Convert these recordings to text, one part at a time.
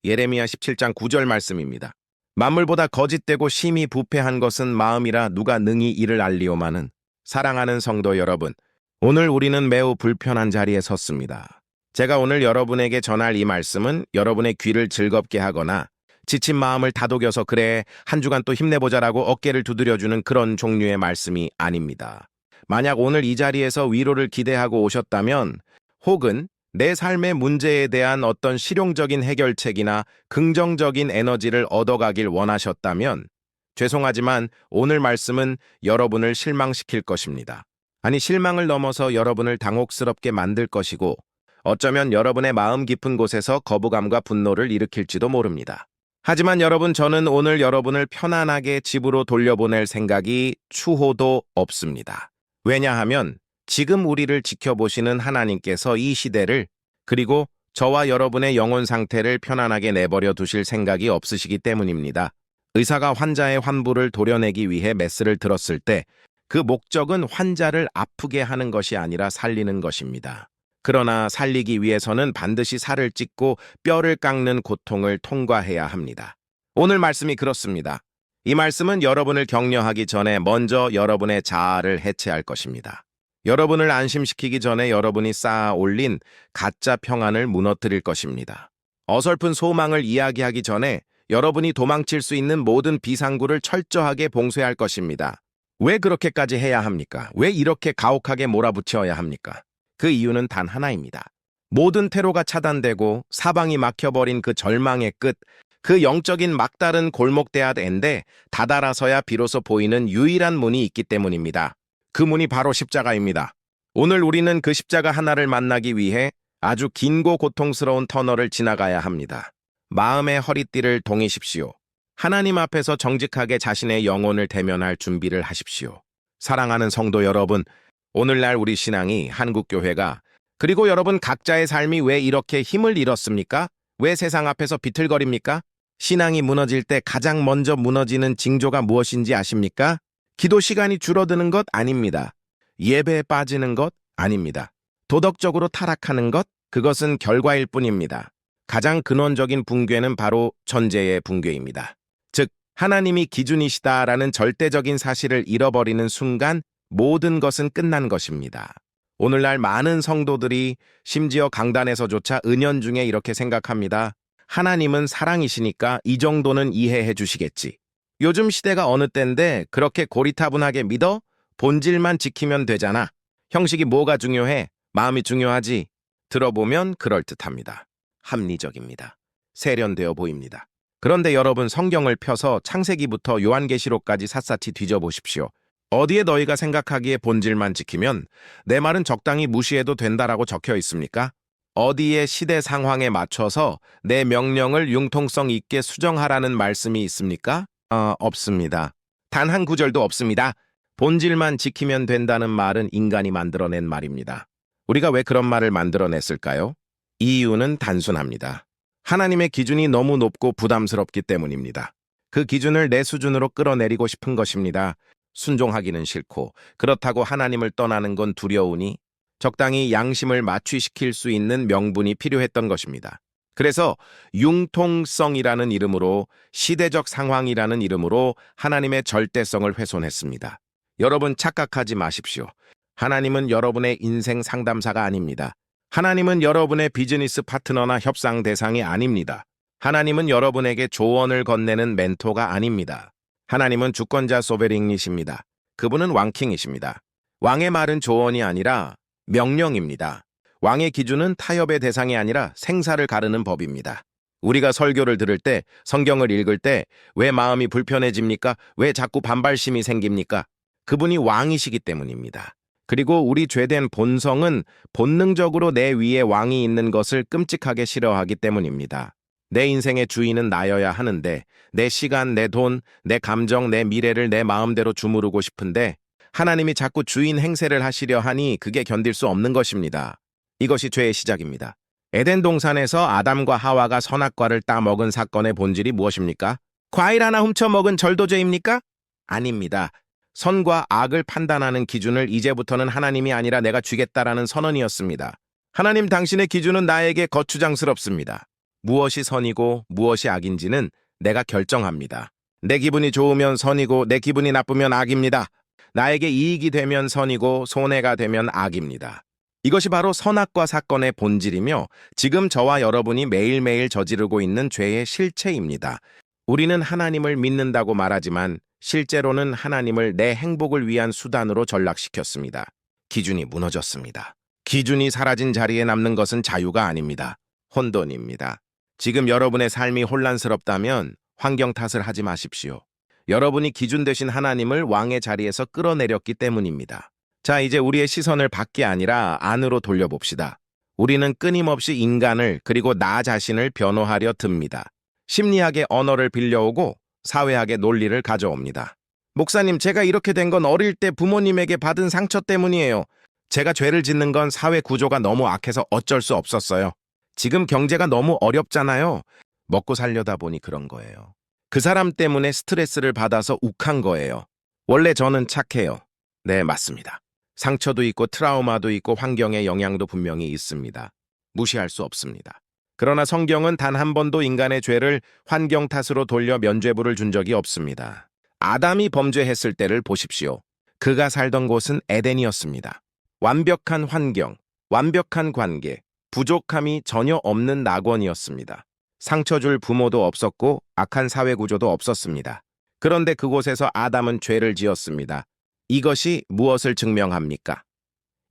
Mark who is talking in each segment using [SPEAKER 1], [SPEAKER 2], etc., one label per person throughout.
[SPEAKER 1] 예레미야 17장 9절 말씀입니다. 만물보다 거짓되고 심히 부패한 것은 마음이라 누가 능히 이를 알리오마는. 사랑하는 성도 여러분, 오늘 우리는 매우 불편한 자리에 섰습니다. 제가 오늘 여러분에게 전할 이 말씀은 여러분의 귀를 즐겁게 하거나 지친 마음을 다독여서 그래 한 주간 또 힘내보자라고 어깨를 두드려주는 그런 종류의 말씀이 아닙니다. 만약 오늘 이 자리에서 위로를 기대하고 오셨다면 혹은 내 삶의 문제에 대한 어떤 실용적인 해결책이나 긍정적인 에너지를 얻어가길 원하셨다면 죄송하지만 오늘 말씀은 여러분을 실망시킬 것입니다. 아니, 실망을 넘어서 여러분을 당혹스럽게 만들 것이고 어쩌면 여러분의 마음 깊은 곳에서 거부감과 분노를 일으킬지도 모릅니다. 하지만 여러분, 저는 오늘 여러분을 편안하게 집으로 돌려보낼 생각이 추호도 없습니다. 왜냐하면 지금 우리를 지켜보시는 하나님께서 이 시대를 그리고 저와 여러분의 영혼 상태를 편안하게 내버려 두실 생각이 없으시기 때문입니다. 의사가 환자의 환부를 도려내기 위해 메스를 들었을 때 그 목적은 환자를 아프게 하는 것이 아니라 살리는 것입니다. 그러나 살리기 위해서는 반드시 살을 찢고 뼈를 깎는 고통을 통과해야 합니다. 오늘 말씀이 그렇습니다. 이 말씀은 여러분을 격려하기 전에 먼저 여러분의 자아를 해체할 것입니다. 여러분을 안심시키기 전에 여러분이 쌓아 올린 가짜 평안을 무너뜨릴 것입니다. 어설픈 소망을 이야기하기 전에 여러분이 도망칠 수 있는 모든 비상구를 철저하게 봉쇄할 것입니다. 왜 그렇게까지 해야 합니까? 왜 이렇게 가혹하게 몰아붙여야 합니까? 그 이유는 단 하나입니다. 모든 테러가 차단되고 사방이 막혀버린 그 절망의 끝, 그 영적인 막다른 골목대앗인데 다다라서야 비로소 보이는 유일한 문이 있기 때문입니다. 그 문이 바로 십자가입니다. 오늘 우리는 그 십자가 하나를 만나기 위해 아주 긴고 고통스러운 터널을 지나가야 합니다. 마음의 허리띠를 동이십시오. 하나님 앞에서 정직하게 자신의 영혼을 대면할 준비를 하십시오. 사랑하는 성도 여러분, 오늘날 우리 신앙이 한국교회가 그리고 여러분 각자의 삶이 왜 이렇게 힘을 잃었습니까? 왜 세상 앞에서 비틀거립니까? 신앙이 무너질 때 가장 먼저 무너지는 징조가 무엇인지 아십니까? 기도 시간이 줄어드는 것 아닙니다. 예배에 빠지는 것 아닙니다. 도덕적으로 타락하는 것, 그것은 결과일 뿐입니다. 가장 근원적인 붕괴는 바로 천재의 붕괴입니다. 즉, 하나님이 기준이시다라는 절대적인 사실을 잃어버리는 순간 모든 것은 끝난 것입니다. 오늘날 많은 성도들이 심지어 강단에서조차 은연중에 이렇게 생각합니다. 하나님은 사랑이시니까 이 정도는 이해해 주시겠지. 요즘 시대가 어느 때인데 그렇게 고리타분하게 믿어? 본질만 지키면 되잖아. 형식이 뭐가 중요해? 마음이 중요하지. 들어보면 그럴듯합니다. 합리적입니다. 세련되어 보입니다. 그런데 여러분, 성경을 펴서 창세기부터 요한계시록까지 샅샅이 뒤져보십시오. 어디에 너희가 생각하기에 본질만 지키면 내 말은 적당히 무시해도 된다라고 적혀 있습니까? 어디에 시대 상황에 맞춰서 내 명령을 융통성 있게 수정하라는 말씀이 있습니까? 없습니다. 단 한 구절도 없습니다. 본질만 지키면 된다는 말은 인간이 만들어낸 말입니다. 우리가 왜 그런 말을 만들어냈을까요? 이유는 단순합니다. 하나님의 기준이 너무 높고 부담스럽기 때문입니다. 그 기준을 내 수준으로 끌어내리고 싶은 것입니다. 순종하기는 싫고 그렇다고 하나님을 떠나는 건 두려우니 적당히 양심을 마취시킬 수 있는 명분이 필요했던 것입니다. 그래서 융통성이라는 이름으로, 시대적 상황이라는 이름으로 하나님의 절대성을 훼손했습니다. 여러분, 착각하지 마십시오. 하나님은 여러분의 인생 상담사가 아닙니다. 하나님은 여러분의 비즈니스 파트너나 협상 대상이 아닙니다. 하나님은 여러분에게 조언을 건네는 멘토가 아닙니다. 하나님은 주권자 소베링이십니다. 그분은 왕킹이십니다. 왕의 말은 조언이 아니라 명령입니다. 왕의 기준은 타협의 대상이 아니라 생사를 가르는 법입니다. 우리가 설교를 들을 때, 성경을 읽을 때 왜 마음이 불편해집니까? 왜 자꾸 반발심이 생깁니까? 그분이 왕이시기 때문입니다. 그리고 우리 죄된 본성은 본능적으로 내 위에 왕이 있는 것을 끔찍하게 싫어하기 때문입니다. 내 인생의 주인은 나여야 하는데 내 시간, 내 돈, 내 감정, 내 미래를 내 마음대로 주무르고 싶은데 하나님이 자꾸 주인 행세를 하시려 하니 그게 견딜 수 없는 것입니다. 이것이 죄의 시작입니다. 에덴 동산에서 아담과 하와가 선악과를 따먹은 사건의 본질이 무엇입니까? 과일 하나 훔쳐먹은 절도죄입니까? 아닙니다. 선과 악을 판단하는 기준을 이제부터는 하나님이 아니라 내가 주겠다라는 선언이었습니다. 하나님, 당신의 기준은 나에게 거추장스럽습니다. 무엇이 선이고 무엇이 악인지는 내가 결정합니다. 내 기분이 좋으면 선이고 내 기분이 나쁘면 악입니다. 나에게 이익이 되면 선이고 손해가 되면 악입니다. 이것이 바로 선악과 사건의 본질이며 지금 저와 여러분이 매일매일 저지르고 있는 죄의 실체입니다. 우리는 하나님을 믿는다고 말하지만 실제로는 하나님을 내 행복을 위한 수단으로 전락시켰습니다. 기준이 무너졌습니다. 기준이 사라진 자리에 남는 것은 자유가 아닙니다. 혼돈입니다. 지금 여러분의 삶이 혼란스럽다면 환경 탓을 하지 마십시오. 여러분이 기준 되신 하나님을 왕의 자리에서 끌어내렸기 때문입니다. 자, 이제 우리의 시선을 밖이 아니라 안으로 돌려봅시다. 우리는 끊임없이 인간을 그리고 나 자신을 변호하려 듭니다. 심리학의 언어를 빌려오고 사회학의 논리를 가져옵니다. 목사님, 제가 이렇게 된 건 어릴 때 부모님에게 받은 상처 때문이에요. 제가 죄를 짓는 건 사회 구조가 너무 악해서 어쩔 수 없었어요. 지금 경제가 너무 어렵잖아요. 먹고 살려다 보니 그런 거예요. 그 사람 때문에 스트레스를 받아서 욱한 거예요. 원래 저는 착해요. 네, 맞습니다. 상처도 있고 트라우마도 있고 환경의 영향도 분명히 있습니다. 무시할 수 없습니다. 그러나 성경은 단 한 번도 인간의 죄를 환경 탓으로 돌려 면죄부를 준 적이 없습니다. 아담이 범죄했을 때를 보십시오. 그가 살던 곳은 에덴이었습니다. 완벽한 환경, 완벽한 관계, 부족함이 전혀 없는 낙원이었습니다. 상처 줄 부모도 없었고 악한 사회 구조도 없었습니다. 그런데 그곳에서 아담은 죄를 지었습니다. 이것이 무엇을 증명합니까?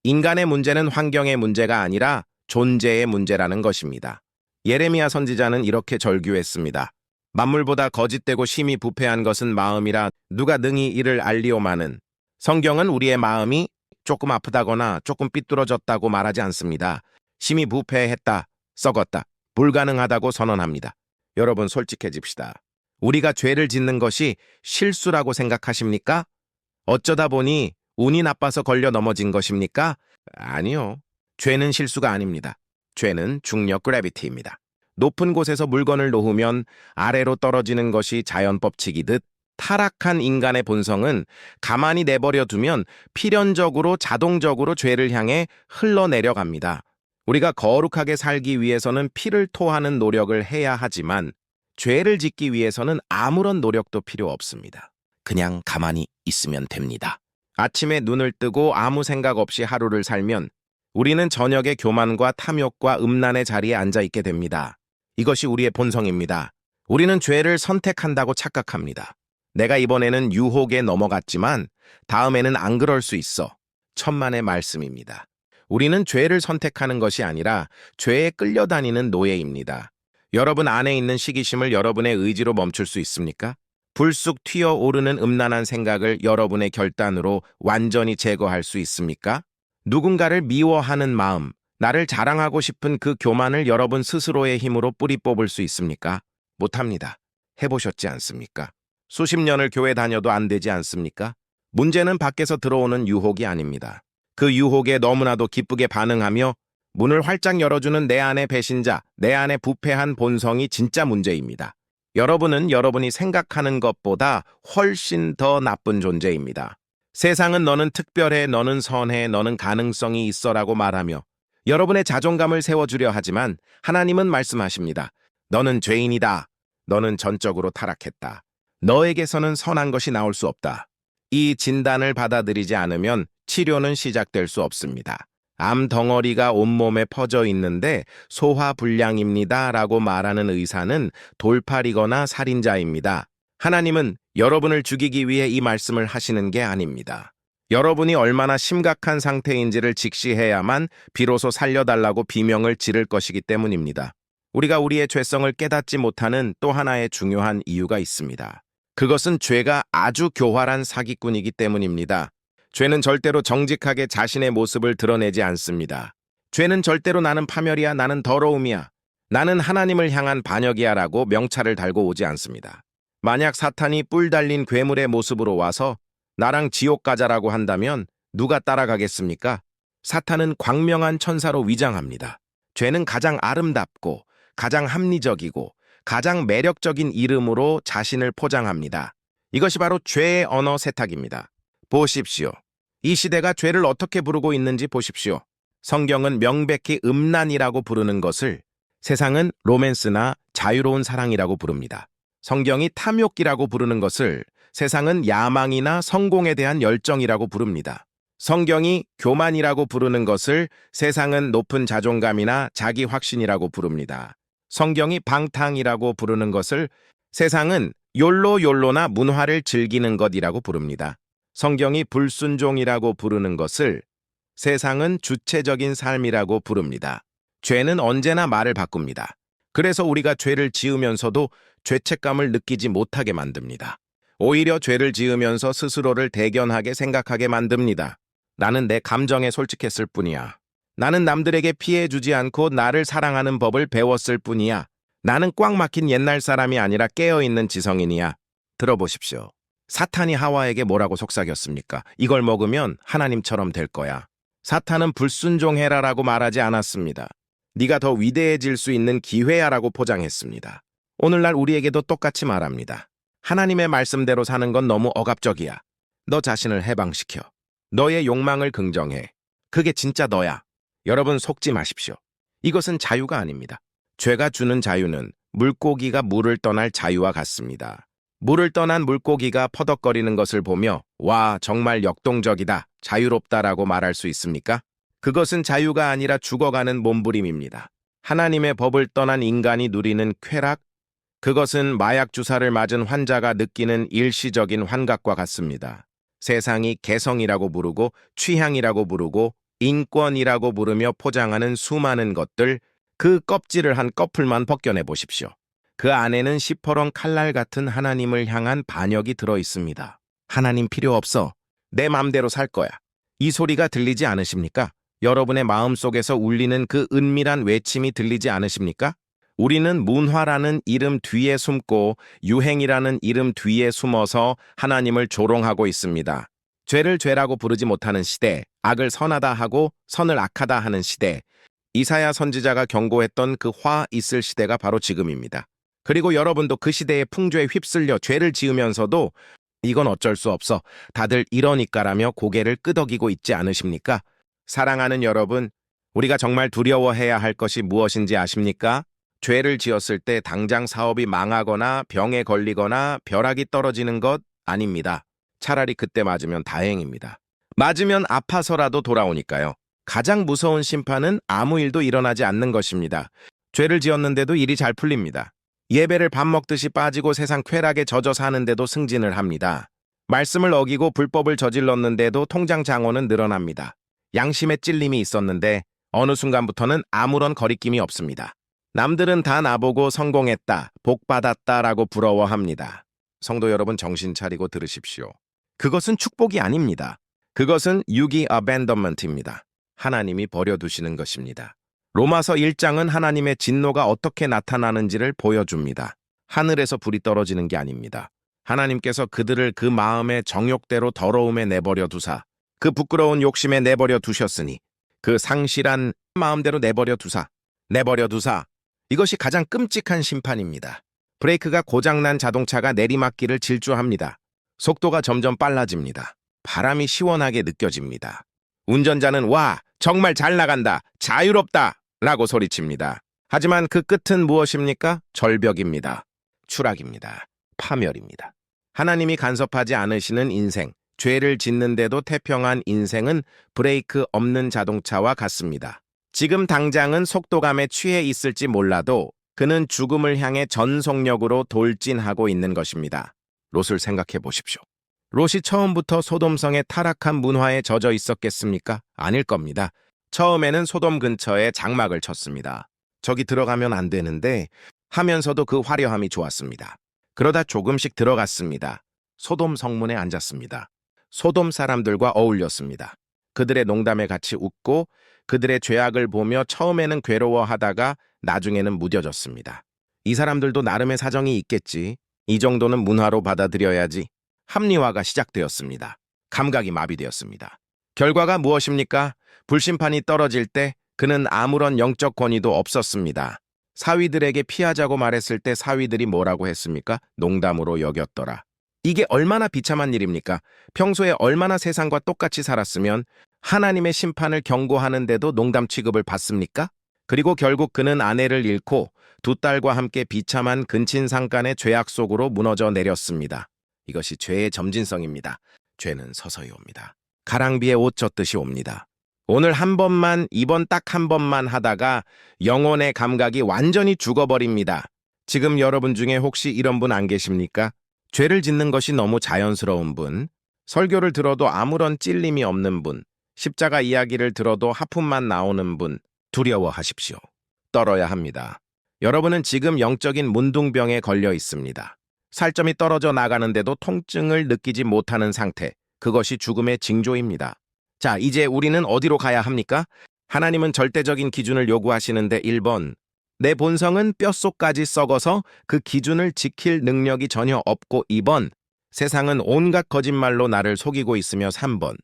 [SPEAKER 1] 인간의 문제는 환경의 문제가 아니라 존재의 문제라는 것입니다. 예레미야 선지자는 이렇게 절규했습니다. 만물보다 거짓되고 심히 부패한 것은 마음이라 누가 능히 이를 알리오마는. 성경은 우리의 마음이 조금 아프다거나 조금 삐뚤어졌다고 말하지 않습니다. 심히 부패했다, 썩었다, 불가능하다고 선언합니다. 여러분, 솔직해집시다. 우리가 죄를 짓는 것이 실수라고 생각하십니까? 어쩌다 보니 운이 나빠서 걸려 넘어진 것입니까? 아니요. 죄는 실수가 아닙니다. 죄는 중력 그래비티입니다. 높은 곳에서 물건을 놓으면 아래로 떨어지는 것이 자연법칙이듯 타락한 인간의 본성은 가만히 내버려 두면 필연적으로 자동적으로 죄를 향해 흘러내려갑니다. 우리가 거룩하게 살기 위해서는 피를 토하는 노력을 해야 하지만 죄를 짓기 위해서는 아무런 노력도 필요 없습니다. 그냥 가만히 있으면 됩니다. 아침에 눈을 뜨고 아무 생각 없이 하루를 살면 우리는 저녁에 교만과 탐욕과 음란의 자리에 앉아 있게 됩니다. 이것이 우리의 본성입니다. 우리는 죄를 선택한다고 착각합니다. 내가 이번에는 유혹에 넘어갔지만 다음에는 안 그럴 수 있어. 천만의 말씀입니다. 우리는 죄를 선택하는 것이 아니라 죄에 끌려다니는 노예입니다. 여러분 안에 있는 시기심을 여러분의 의지로 멈출 수 있습니까? 불쑥 튀어오르는 음란한 생각을 여러분의 결단으로 완전히 제거할 수 있습니까? 누군가를 미워하는 마음, 나를 자랑하고 싶은 그 교만을 여러분 스스로의 힘으로 뿌리 뽑을 수 있습니까? 못합니다. 해보셨지 않습니까? 수십 년을 교회 다녀도 안 되지 않습니까? 문제는 밖에서 들어오는 유혹이 아닙니다. 그 유혹에 너무나도 기쁘게 반응하며 문을 활짝 열어주는 내 안의 배신자, 내 안의 부패한 본성이 진짜 문제입니다. 여러분은 여러분이 생각하는 것보다 훨씬 더 나쁜 존재입니다. 세상은 너는 특별해, 너는 선해, 너는 가능성이 있어라고 말하며 여러분의 자존감을 세워주려 하지만 하나님은 말씀하십니다. 너는 죄인이다. 너는 전적으로 타락했다. 너에게서는 선한 것이 나올 수 없다. 이 진단을 받아들이지 않으면 치료는 시작될 수 없습니다. 암 덩어리가 온몸에 퍼져 있는데 소화불량입니다 라고 말하는 의사는 돌팔이거나 살인자입니다. 하나님은 여러분을 죽이기 위해 이 말씀을 하시는 게 아닙니다. 여러분이 얼마나 심각한 상태인지를 직시해야만 비로소 살려달라고 비명을 지를 것이기 때문입니다. 우리가 우리의 죄성을 깨닫지 못하는 또 하나의 중요한 이유가 있습니다. 그것은 죄가 아주 교활한 사기꾼이기 때문입니다. 죄는 절대로 정직하게 자신의 모습을 드러내지 않습니다. 죄는 절대로 나는 파멸이야, 나는 더러움이야, 나는 하나님을 향한 반역이야 라고 명찰을 달고 오지 않습니다. 만약 사탄이 뿔 달린 괴물의 모습으로 와서 나랑 지옥 가자라고 한다면 누가 따라가겠습니까? 사탄은 광명한 천사로 위장합니다. 죄는 가장 아름답고 가장 합리적이고 가장 매력적인 이름으로 자신을 포장합니다. 이것이 바로 죄의 언어 세탁입니다. 보십시오. 이 시대가 죄를 어떻게 부르고 있는지 보십시오. 성경은 명백히 음란이라고 부르는 것을 세상은 로맨스나 자유로운 사랑이라고 부릅니다. 성경이 탐욕이라고 부르는 것을 세상은 야망이나 성공에 대한 열정이라고 부릅니다. 성경이 교만이라고 부르는 것을 세상은 높은 자존감이나 자기 확신이라고 부릅니다. 성경이 방탕이라고 부르는 것을 세상은 욜로나 문화를 즐기는 것이라고 부릅니다. 성경이 불순종이라고 부르는 것을 세상은 주체적인 삶이라고 부릅니다. 죄는 언제나 말을 바꿉니다. 그래서 우리가 죄를 지으면서도 죄책감을 느끼지 못하게 만듭니다. 오히려 죄를 지으면서 스스로를 대견하게 생각하게 만듭니다. 나는 내 감정에 솔직했을 뿐이야. 나는 남들에게 피해 주지 않고 나를 사랑하는 법을 배웠을 뿐이야. 나는 꽉 막힌 옛날 사람이 아니라 깨어있는 지성인이야. 들어보십시오. 사탄이 하와에게 뭐라고 속삭였습니까? 이걸 먹으면 하나님처럼 될 거야. 사탄은 불순종해라라고 말하지 않았습니다. 네가 더 위대해질 수 있는 기회야라고 포장했습니다. 오늘날 우리에게도 똑같이 말합니다. 하나님의 말씀대로 사는 건 너무 억압적이야. 너 자신을 해방시켜. 너의 욕망을 긍정해. 그게 진짜 너야. 여러분 속지 마십시오. 이것은 자유가 아닙니다. 죄가 주는 자유는 물고기가 물을 떠날 자유와 같습니다. 물을 떠난 물고기가 퍼덕거리는 것을 보며 와, 정말 역동적이다, 자유롭다라고 말할 수 있습니까? 그것은 자유가 아니라 죽어가는 몸부림입니다. 하나님의 법을 떠난 인간이 누리는 쾌락, 그것은 마약 주사를 맞은 환자가 느끼는 일시적인 환각과 같습니다. 세상이 개성이라고 부르고 취향이라고 부르고 인권이라고 부르며 포장하는 수많은 것들, 그 껍질을 한 꺼풀만 벗겨내 보십시오. 그 안에는 시퍼런 칼날 같은 하나님을 향한 반역이 들어 있습니다. 하나님 필요 없어. 내 맘대로 살 거야. 이 소리가 들리지 않으십니까? 여러분의 마음속에서 울리는 그 은밀한 외침이 들리지 않으십니까? 우리는 문화라는 이름 뒤에 숨고 유행이라는 이름 뒤에 숨어서 하나님을 조롱하고 있습니다. 죄를 죄라고 부르지 못하는 시대, 악을 선하다 하고 선을 악하다 하는 시대, 이사야 선지자가 경고했던 그 화 있을 시대가 바로 지금입니다. 그리고 여러분도 그 시대의 풍조에 휩쓸려 죄를 지으면서도 이건 어쩔 수 없어, 다들 이러니까라며 고개를 끄덕이고 있지 않으십니까? 사랑하는 여러분, 우리가 정말 두려워해야 할 것이 무엇인지 아십니까? 죄를 지었을 때 당장 사업이 망하거나 병에 걸리거나 벼락이 떨어지는 것 아닙니다. 차라리 그때 맞으면 다행입니다. 맞으면 아파서라도 돌아오니까요. 가장 무서운 심판은 아무 일도 일어나지 않는 것입니다. 죄를 지었는데도 일이 잘 풀립니다. 예배를 밥 먹듯이 빠지고 세상 쾌락에 젖어 사는데도 승진을 합니다. 말씀을 어기고 불법을 저질렀는데도 통장 장원은 늘어납니다. 양심의 찔림이 있었는데 어느 순간부터는 아무런 거리낌이 없습니다. 남들은 다 나보고 성공했다, 복받았다라고 부러워합니다. 성도 여러분, 정신 차리고 들으십시오. 그것은 축복이 아닙니다. 그것은 유기 abandonment입니다. 하나님이 버려두시는 것입니다. 로마서 1장은 하나님의 진노가 어떻게 나타나는지를 보여줍니다. 하늘에서 불이 떨어지는 게 아닙니다. 하나님께서 그들을 그 마음의 정욕대로 더러움에 내버려 두사, 그 부끄러운 욕심에 내버려 두셨으니 그 상실한 마음대로 내버려 두사, 이것이 가장 끔찍한 심판입니다. 브레이크가 고장난 자동차가 내리막길을 질주합니다. 속도가 점점 빨라집니다. 바람이 시원하게 느껴집니다. 운전자는 와, 정말 잘 나간다, 자유롭다 라고 소리칩니다. 하지만 그 끝은 무엇입니까? 절벽입니다. 추락입니다. 파멸입니다. 하나님이 간섭하지 않으시는 인생, 죄를 짓는데도 태평한 인생은 브레이크 없는 자동차와 같습니다. 지금 당장은 속도감에 취해 있을지 몰라도 그는 죽음을 향해 전속력으로 돌진하고 있는 것입니다. 롯을 생각해 보십시오. 롯이 처음부터 소돔성의 타락한 문화에 젖어 있었겠습니까? 아닐 겁니다. 처음에는 소돔 근처에 장막을 쳤습니다. 저기 들어가면 안 되는데 하면서도 그 화려함이 좋았습니다. 그러다 조금씩 들어갔습니다. 소돔 성문에 앉았습니다. 소돔 사람들과 어울렸습니다. 그들의 농담에 같이 웃고 그들의 죄악을 보며 처음에는 괴로워하다가 나중에는 무뎌졌습니다. 이 사람들도 나름의 사정이 있겠지. 이 정도는 문화로 받아들여야지. 합리화가 시작되었습니다. 감각이 마비되었습니다. 결과가 무엇입니까? 불심판이 떨어질 때 그는 아무런 영적 권위도 없었습니다. 사위들에게 피하자고 말했을 때 사위들이 뭐라고 했습니까? 농담으로 여겼더라. 이게 얼마나 비참한 일입니까? 평소에 얼마나 세상과 똑같이 살았으면 하나님의 심판을 경고하는데도 농담 취급을 받습니까? 그리고 결국 그는 아내를 잃고 두 딸과 함께 비참한 근친상간의 죄악 속으로 무너져 내렸습니다. 이것이 죄의 점진성입니다. 죄는 서서히 옵니다. 가랑비에 옷 젖듯이 옵니다. 오늘 한 번만, 이번 딱 한 번만 하다가 영혼의 감각이 완전히 죽어버립니다. 지금 여러분 중에 혹시 이런 분 안 계십니까? 죄를 짓는 것이 너무 자연스러운 분, 설교를 들어도 아무런 찔림이 없는 분, 십자가 이야기를 들어도 하품만 나오는 분, 두려워하십시오. 떨어야 합니다. 여러분은 지금 영적인 문둥병에 걸려 있습니다. 살점이 떨어져 나가는데도 통증을 느끼지 못하는 상태, 그것이 죽음의 징조입니다. 자, 이제 우리는 어디로 가야 합니까? 하나님은 절대적인 기준을 요구하시는데 1번, 내 본성은 뼛속까지 썩어서 그 기준을 지킬 능력이 전혀 없고 2번, 세상은 온갖 거짓말로 나를 속이고 있으며 3번,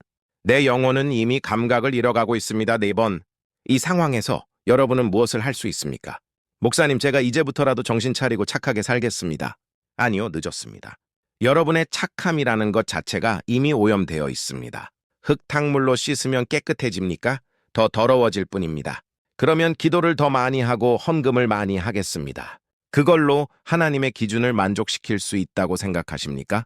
[SPEAKER 1] 내 영혼은 이미 감각을 잃어가고 있습니다. 4번, 이 상황에서 여러분은 무엇을 할 수 있습니까? 목사님, 제가 이제부터라도 정신 차리고 착하게 살겠습니다. 아니요, 늦었습니다. 여러분의 착함이라는 것 자체가 이미 오염되어 있습니다. 흙탕물로 씻으면 깨끗해집니까? 더 더러워질 뿐입니다. 그러면 기도를 더 많이 하고 헌금을 많이 하겠습니다. 그걸로 하나님의 기준을 만족시킬 수 있다고 생각하십니까?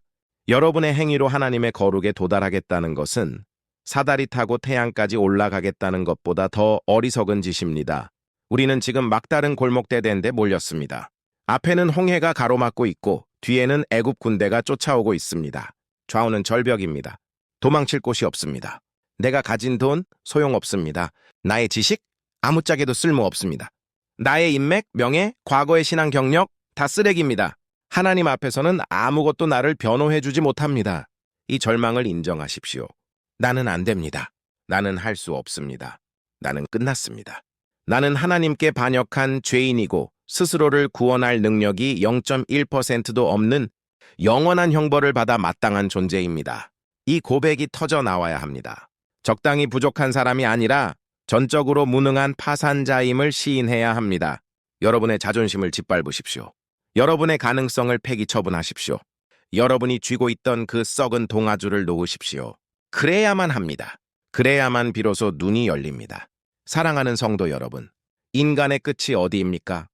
[SPEAKER 1] 여러분의 행위로 하나님의 거룩에 도달하겠다는 것은 사다리 타고 태양까지 올라가겠다는 것보다 더 어리석은 짓입니다. 우리는 지금 막다른 골목대대인데 몰렸습니다. 앞에는 홍해가 가로막고 있고 뒤에는 애굽 군대가 쫓아오고 있습니다. 좌우는 절벽입니다. 도망칠 곳이 없습니다. 내가 가진 돈 소용없습니다. 나의 지식 아무짝에도 쓸모없습니다. 나의 인맥, 명예, 과거의 신앙 경력 다 쓰레기입니다. 하나님 앞에서는 아무것도 나를 변호해주지 못합니다. 이 절망을 인정하십시오. 나는 안 됩니다. 나는 할 수 없습니다. 나는 끝났습니다. 나는 하나님께 반역한 죄인이고 스스로를 구원할 능력이 0.1%도 없는 영원한 형벌을 받아 마땅한 존재입니다. 이 고백이 터져 나와야 합니다. 적당히 부족한 사람이 아니라 전적으로 무능한 파산자임을 시인해야 합니다. 여러분의 자존심을 짓밟으십시오. 여러분의 가능성을 폐기 처분하십시오. 여러분이 쥐고 있던 그 썩은 동아줄을 놓으십시오. 그래야만 합니다. 그래야만 비로소 눈이 열립니다. 사랑하는 성도 여러분, 인간의 끝이 어디입니까?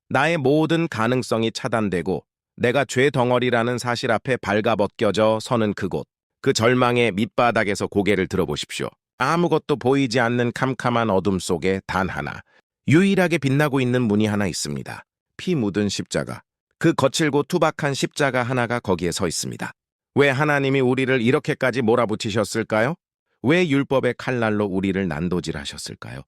[SPEAKER 1] 나의 모든 가능성이 차단되고 내가 죄 덩어리라는 사실 앞에 발가벗겨져 서는 그곳, 그 절망의 밑바닥에서 고개를 들어보십시오. 아무것도 보이지 않는 캄캄한 어둠 속에 단 하나, 유일하게 빛나고 있는 문이 하나 있습니다. 피 묻은 십자가. 그 거칠고 투박한 십자가 하나가 거기에 서 있습니다. 왜 하나님이 우리를 이렇게까지 몰아붙이셨을까요? 왜 율법의 칼날로 우리를 난도질하셨을까요?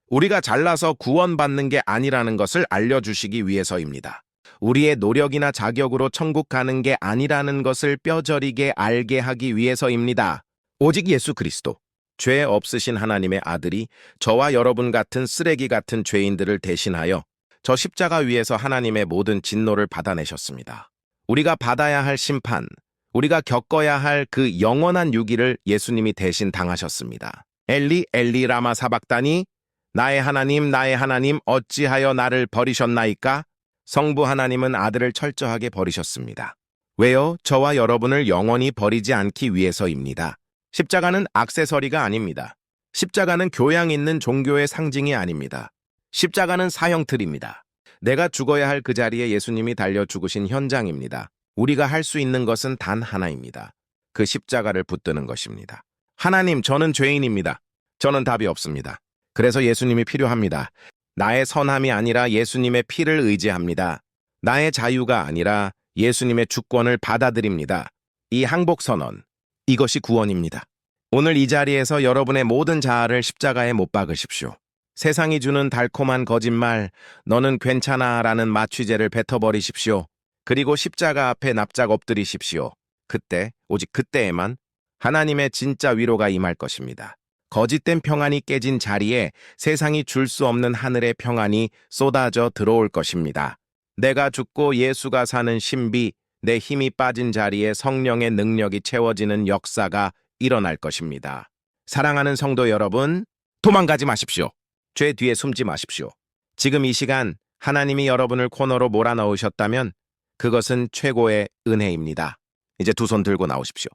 [SPEAKER 1] 우리가 잘나서 구원받는 게 아니라는 것을 알려주시기 위해서입니다. 우리의 노력이나 자격으로 천국 가는 게 아니라는 것을 뼈저리게 알게 하기 위해서입니다. 오직 예수 그리스도, 죄 없으신 하나님의 아들이 저와 여러분 같은 쓰레기 같은 죄인들을 대신하여 저 십자가 위에서 하나님의 모든 진노를 받아내셨습니다. 우리가 받아야 할 심판, 우리가 겪어야 할 그 영원한 유기를 예수님이 대신 당하셨습니다. 엘리 엘리 라마 사박다니, 나의 하나님 어찌하여 나를 버리셨나이까? 성부 하나님은 아들을 철저하게 버리셨습니다. 왜요? 저와 여러분을 영원히 버리지 않기 위해서입니다. 십자가는 액세서리가 아닙니다. 십자가는 교양 있는 종교의 상징이 아닙니다. 십자가는 사형틀입니다. 내가 죽어야 할 그 자리에 예수님이 달려 죽으신 현장입니다. 우리가 할 수 있는 것은 단 하나입니다. 그 십자가를 붙드는 것입니다. 하나님, 저는 죄인입니다. 저는 답이 없습니다. 그래서 예수님이 필요합니다. 나의 선함이 아니라 예수님의 피를 의지합니다. 나의 자유가 아니라 예수님의 주권을 받아들입니다. 이 항복선언, 이것이 구원입니다. 오늘 이 자리에서 여러분의 모든 자아를 십자가에 못 박으십시오. 세상이 주는 달콤한 거짓말, 너는 괜찮아 라는 마취제를 뱉어버리십시오. 그리고 십자가 앞에 납작 엎드리십시오. 그때, 오직 그때에만 하나님의 진짜 위로가 임할 것입니다. 거짓된 평안이 깨진 자리에 세상이 줄 수 없는 하늘의 평안이 쏟아져 들어올 것입니다. 내가 죽고 예수가 사는 신비, 내 힘이 빠진 자리에 성령의 능력이 채워지는 역사가 일어날 것입니다. 사랑하는 성도 여러분, 도망가지 마십시오. 죄 뒤에 숨지 마십시오. 지금 이 시간 하나님이 여러분을 코너로 몰아넣으셨다면 그것은 최고의 은혜입니다. 이제 두 손 들고 나오십시오.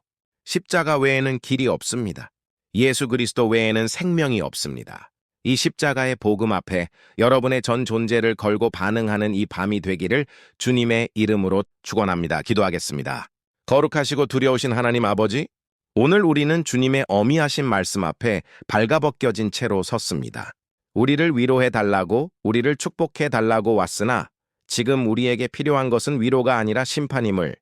[SPEAKER 1] 십자가 외에는 길이 없습니다. 예수 그리스도 외에는 생명이 없습니다. 이 십자가의 복음 앞에 여러분의 전 존재를 걸고 반응하는 이 밤이 되기를 주님의 이름으로 축원합니다. 기도하겠습니다. 거룩하시고 두려우신 하나님 아버지, 오늘 우리는 주님의 어미하신 말씀 앞에 발가벗겨진 채로 섰습니다. 우리를 위로해 달라고, 우리를 축복해 달라고 왔으나 지금 우리에게 필요한 것은 위로가 아니라 심판임을,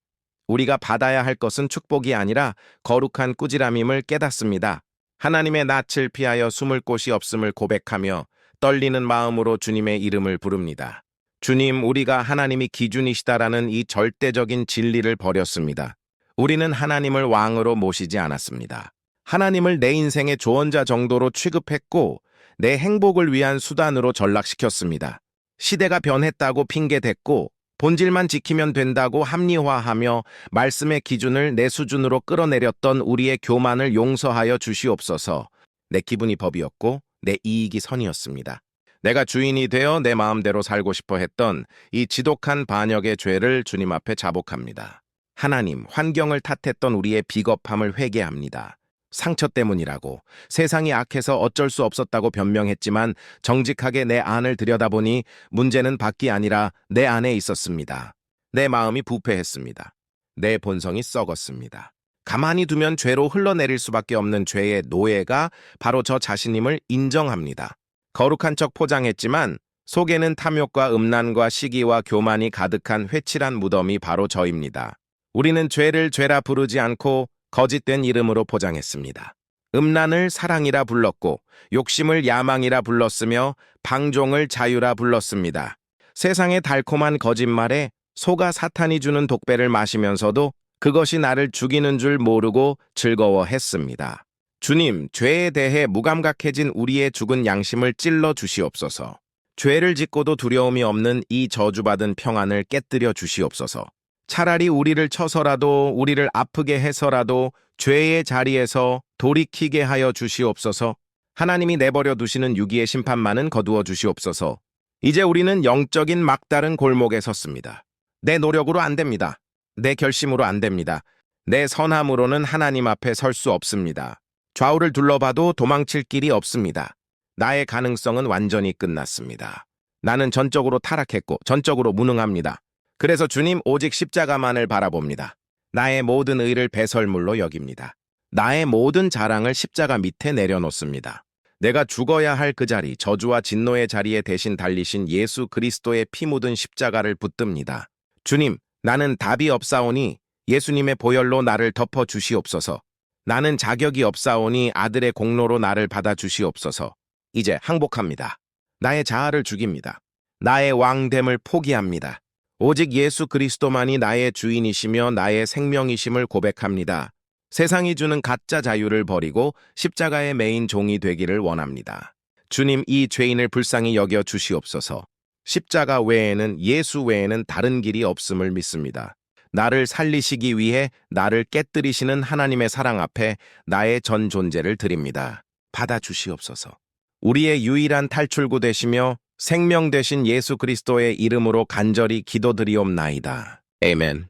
[SPEAKER 1] 우리가 받아야 할 것은 축복이 아니라 거룩한 꾸지람임을 깨닫습니다. 하나님의 낯을 피하여 숨을 곳이 없음을 고백하며 떨리는 마음으로 주님의 이름을 부릅니다. 주님, 우리가 하나님이 기준이시다라는 이 절대적인 진리를 버렸습니다. 우리는 하나님을 왕으로 모시지 않았습니다. 하나님을 내 인생의 조언자 정도로 취급했고 내 행복을 위한 수단으로 전락시켰습니다. 시대가 변했다고 핑계댔고 본질만 지키면 된다고 합리화하며 말씀의 기준을 내 수준으로 끌어내렸던 우리의 교만을 용서하여 주시옵소서. 내 기분이 법이었고 내 이익이 선이었습니다. 내가 주인이 되어 내 마음대로 살고 싶어 했던 이 지독한 반역의 죄를 주님 앞에 자복합니다. 하나님, 환경을 탓했던 우리의 비겁함을 회개합니다. 상처 때문이라고, 세상이 악해서 어쩔 수 없었다고 변명했지만 정직하게 내 안을 들여다보니 문제는 밖이 아니라 내 안에 있었습니다. 내 마음이 부패했습니다. 내 본성이 썩었습니다. 가만히 두면 죄로 흘러내릴 수밖에 없는 죄의 노예가 바로 저 자신임을 인정합니다. 거룩한 척 포장했지만 속에는 탐욕과 음란과 시기와 교만이 가득한 회칠한 무덤이 바로 저입니다. 우리는 죄를 죄라 부르지 않고 거짓된 이름으로 포장했습니다. 음란을 사랑이라 불렀고 욕심을 야망이라 불렀으며 방종을 자유라 불렀습니다. 세상의 달콤한 거짓말에 속아 사탄이 주는 독배를 마시면서도 그것이 나를 죽이는 줄 모르고 즐거워했습니다. 주님, 죄에 대해 무감각해진 우리의 죽은 양심을 찔러 주시옵소서. 죄를 짓고도 두려움이 없는 이 저주받은 평안을 깨뜨려 주시옵소서. 차라리 우리를 쳐서라도 우리를 아프게 해서라도 죄의 자리에서 돌이키게 하여 주시옵소서. 하나님이 내버려 두시는 유기의 심판만은 거두어 주시옵소서. 이제 우리는 영적인 막다른 골목에 섰습니다. 내 노력으로 안 됩니다. 내 결심으로 안 됩니다. 내 선함으로는 하나님 앞에 설 수 없습니다. 좌우를 둘러봐도 도망칠 길이 없습니다. 나의 가능성은 완전히 끝났습니다. 나는 전적으로 타락했고 전적으로 무능합니다. 그래서 주님, 오직 십자가만을 바라봅니다. 나의 모든 의를 배설물로 여깁니다. 나의 모든 자랑을 십자가 밑에 내려놓습니다. 내가 죽어야 할 그 자리, 저주와 진노의 자리에 대신 달리신 예수 그리스도의 피 묻은 십자가를 붙듭니다. 주님, 나는 답이 없사오니 예수님의 보혈로 나를 덮어 주시옵소서. 나는 자격이 없사오니 아들의 공로로 나를 받아 주시옵소서. 이제 항복합니다. 나의 자아를 죽입니다. 나의 왕됨을 포기합니다. 오직 예수 그리스도만이 나의 주인이시며 나의 생명이심을 고백합니다. 세상이 주는 가짜 자유를 버리고 십자가의 메인 종이 되기를 원합니다. 주님, 이 죄인을 불쌍히 여겨 주시옵소서. 십자가 외에는, 예수 외에는 다른 길이 없음을 믿습니다. 나를 살리시기 위해 나를 깨뜨리시는 하나님의 사랑 앞에 나의 전 존재를 드립니다. 받아주시옵소서. 우리의 유일한 탈출구 되시며 생명 되신 예수 그리스도의 이름으로 간절히 기도드리옵나이다. 아멘.